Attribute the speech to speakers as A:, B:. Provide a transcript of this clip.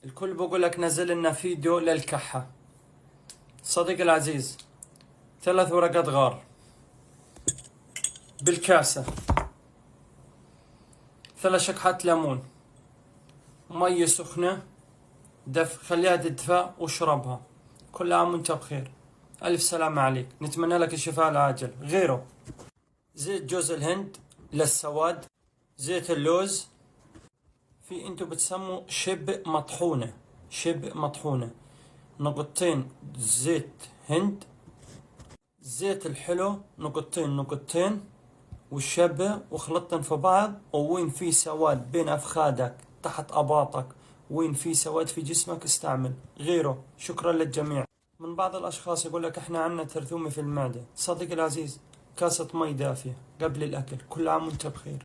A: الكل بقول لك نزل لنا فيديو للكحة. صديقي العزيز، 3 ورقات غار بالكاسة، 3 شكحات ليمون، مية سخنة خليها تدفى واشربها. كل عام وانت بخير. ألف سلامة عليك، نتمنى لك الشفاء العاجل. غيره زيت جوز الهند للسواد، زيت اللوز، في انتو بتسموا شب مطحونة، نقطتين زيت هند، زيت الحلو نقطتين والشبة، وخلطتن في بعض. وين في سواد بين أفخادك تحت أباطك، وين في سواد في جسمك، استعمل. غيره. شكرا للجميع. من بعض الأشخاص يقول لك احنا عنا ترثومة في المعدة. صديقي العزيز، كاسة مي دافية قبل الأكل. كل عام وانت بخير.